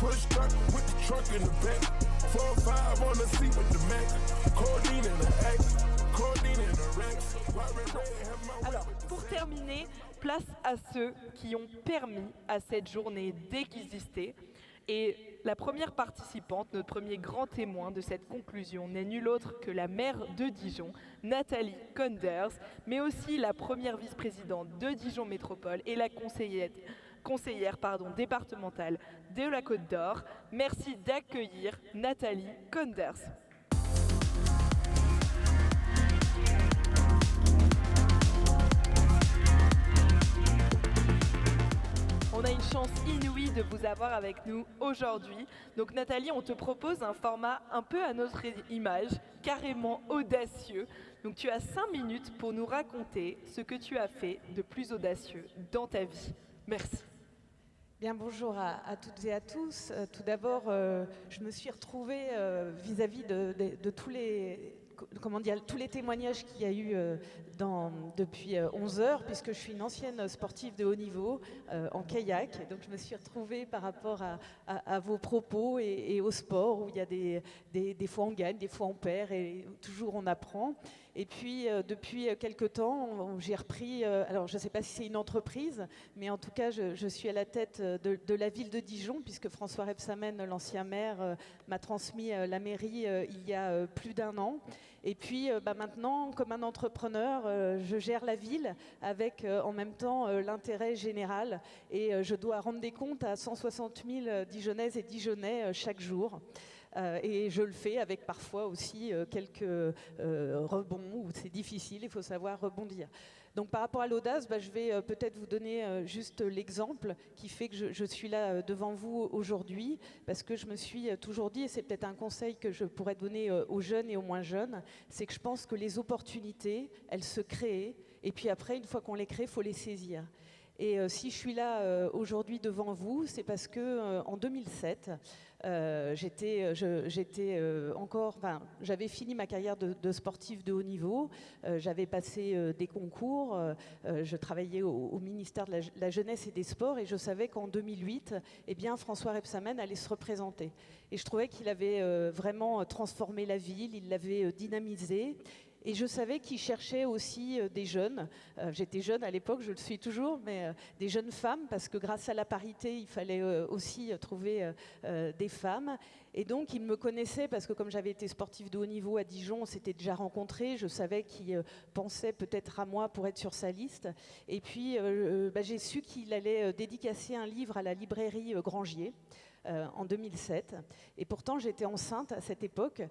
push start with the truck in the back. 4-5 on the seat with the Mac. Codeine in the act. Codeine in the Rex. Alors, pour terminer, place à ceux qui ont permis à cette journée d'exister. Et la première participante, notre premier grand témoin de cette conclusion, n'est nulle autre que la maire de Dijon, Nathalie Konders, mais aussi la première vice-présidente de Dijon Métropole et la conseillère départementale de la Côte d'Or. Merci d'accueillir Nathalie Konders. On a une chance inouïe de vous avoir avec nous aujourd'hui. Donc Nathalie, on te propose un format un peu à notre image, carrément audacieux. Donc tu as 5 minutes pour nous raconter ce que tu as fait de plus audacieux dans ta vie. Merci. Bien, bonjour à toutes et à tous. Tout d'abord, je me suis retrouvée vis-à-vis de tous les témoignages qu'il y a eu depuis 11 heures, puisque je suis une ancienne sportive de haut niveau en kayak. Donc je me suis retrouvée par rapport à vos propos et au sport, où il y a des fois on gagne, des fois on perd, et toujours on apprend. Et puis, depuis quelques temps, j'ai repris, alors je ne sais pas si c'est une entreprise, mais en tout cas, je suis à la tête de la ville de Dijon, puisque François Rebsamen, l'ancien maire, m'a transmis la mairie il y a plus d'1 an. Et puis, maintenant, comme un entrepreneur, je gère la ville avec en même temps l'intérêt général. Et je dois rendre des comptes à 160 000 Dijonnaises et Dijonnais chaque jour. Et je le fais avec parfois aussi quelques rebonds où c'est difficile, il faut savoir rebondir. Donc par rapport à l'audace, je vais peut-être vous donner juste l'exemple qui fait que je suis là devant vous aujourd'hui, parce que je me suis toujours dit, et c'est peut-être un conseil que je pourrais donner aux jeunes et aux moins jeunes, c'est que je pense que les opportunités, elles se créent, et puis après, une fois qu'on les crée, il faut les saisir. Et si je suis là aujourd'hui devant vous, c'est parce que en 2007, j'avais fini ma carrière de sportive de haut niveau, j'avais passé des concours, je travaillais au ministère de la Jeunesse et des Sports, et je savais qu'en 2008, François Rebsamen allait se représenter. Et je trouvais qu'il avait vraiment transformé la ville, il l'avait dynamisée. Et je savais qu'il cherchait aussi des jeunes. J'étais jeune à l'époque, je le suis toujours, mais des jeunes femmes, parce que grâce à la parité, il fallait aussi trouver des femmes. Et donc, il me connaissait, parce que comme j'avais été sportive de haut niveau à Dijon, on s'était déjà rencontrés. Je savais qu'il pensait peut-être à moi pour être sur sa liste. Et puis, j'ai su qu'il allait dédicacer un livre à la librairie Grangier. En 2007. Et pourtant, j'étais enceinte à cette époque.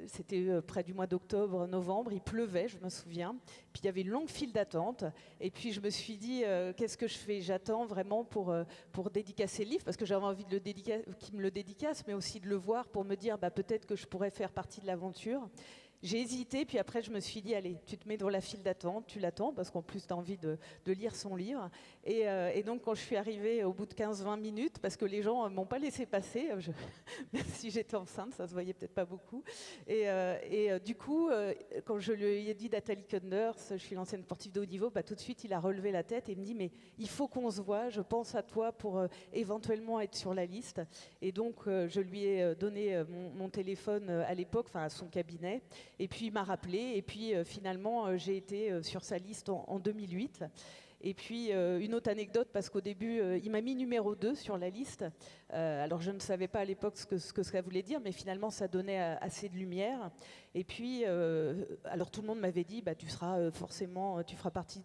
C'était près du mois d'octobre, novembre. Il pleuvait, je me souviens. Puis il y avait une longue file d'attente. Et puis je me suis dit, qu'est-ce que je fais ? J'attends vraiment pour dédicacer le livre, parce que j'avais envie de qu'il me le dédicace, mais aussi de le voir pour me dire, peut-être que je pourrais faire partie de l'aventure. J'ai hésité, puis après je me suis dit, allez, tu te mets dans la file d'attente, tu l'attends, parce qu'en plus tu as envie de lire son livre. Et donc quand je suis arrivée au bout de 15-20 minutes, parce que les gens ne m'ont pas laissé passer, même si j'étais enceinte, ça se voyait peut-être pas beaucoup. Et du coup, quand je lui ai dit Nathalie Konders, je suis l'ancienne sportive de haut niveau, tout de suite il a relevé la tête et me dit, mais il faut qu'on se voit, je pense à toi pour éventuellement être sur la liste. Et donc je lui ai donné mon téléphone à l'époque, à son cabinet. Et puis il m'a rappelé, et puis finalement j'ai été sur sa liste en 2008. Et puis une autre anecdote, parce qu'au début il m'a mis numéro 2 sur la liste. Alors je ne savais pas à l'époque ce que ça voulait dire, mais finalement ça donnait assez de lumière. Et puis alors tout le monde m'avait dit, tu seras forcément, tu feras partie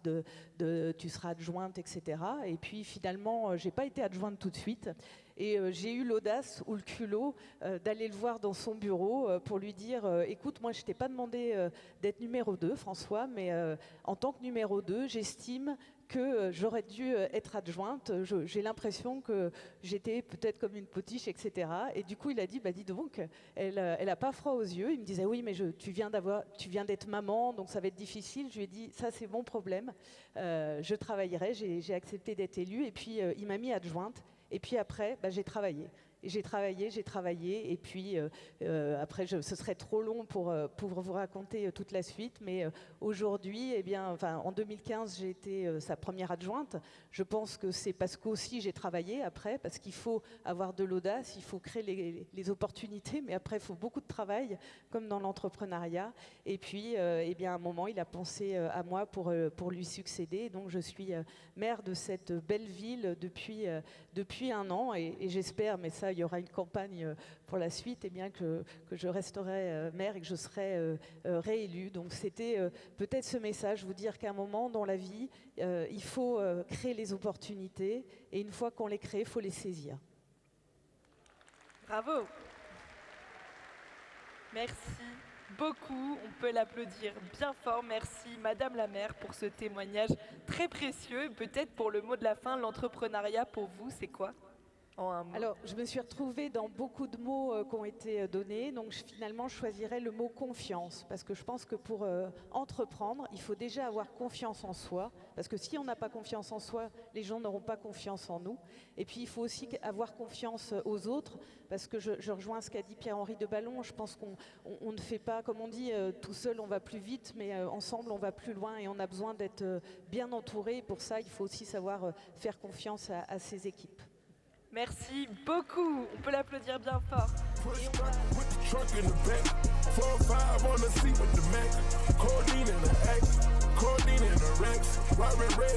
tu seras adjointe, etc. Et puis finalement j'ai pas été adjointe tout de suite. Et j'ai eu l'audace ou le culot d'aller le voir dans son bureau pour lui dire écoute, moi je t'ai pas demandé d'être numéro 2, François, mais en tant que numéro 2, j'estime que j'aurais dû être adjointe. J'ai l'impression que j'étais peut-être comme une potiche, etc. Et du coup, il a dit, dis donc, elle a pas froid aux yeux. Il me disait, oui, mais tu viens d'être maman, donc ça va être difficile. Je lui ai dit, ça c'est mon problème. Je travaillerai, j'ai accepté d'être élue. Et puis, il m'a mis adjointe. Et puis après, j'ai travaillé. Et j'ai travaillé, et puis après, ce serait trop long pour vous raconter toute la suite, mais aujourd'hui, en 2015, j'ai été sa première adjointe. Je pense que c'est parce qu'aussi j'ai travaillé après, parce qu'il faut avoir de l'audace, il faut créer les opportunités, mais après, il faut beaucoup de travail, comme dans l'entrepreneuriat. Et puis, à un moment, il a pensé à moi pour lui succéder. Donc, je suis maire de cette belle ville depuis 1 an, et j'espère, mais ça, il y aura une campagne pour la suite, que je resterai maire et que je serai réélue. Donc c'était peut-être ce message, vous dire qu'à un moment dans la vie, il faut créer les opportunités, et une fois qu'on les crée, il faut les saisir. Bravo. Merci beaucoup, on peut l'applaudir bien fort. Merci Madame la maire pour ce témoignage très précieux. Peut-être pour le mot de la fin, l'entrepreneuriat pour vous, c'est quoi ? En un mot. Alors, je me suis retrouvée dans beaucoup de mots qui ont été donnés, donc finalement, je choisirais le mot confiance, parce que je pense que pour entreprendre, il faut déjà avoir confiance en soi, parce que si on n'a pas confiance en soi, les gens n'auront pas confiance en nous. Et puis, il faut aussi avoir confiance aux autres, parce que je rejoins ce qu'a dit Pierre-Henri de Ballon. Je pense qu'on ne fait pas, comme on dit, tout seul on va plus vite, mais ensemble on va plus loin, et on a besoin d'être bien entouré. Et pour ça, il faut aussi savoir faire confiance à ses équipes. Merci beaucoup, on peut l'applaudir bien fort. Push back with the truck in the back. 4-5 on the seat with the Mac. Codeine in the act. Codeine in the Rex. Robin Red.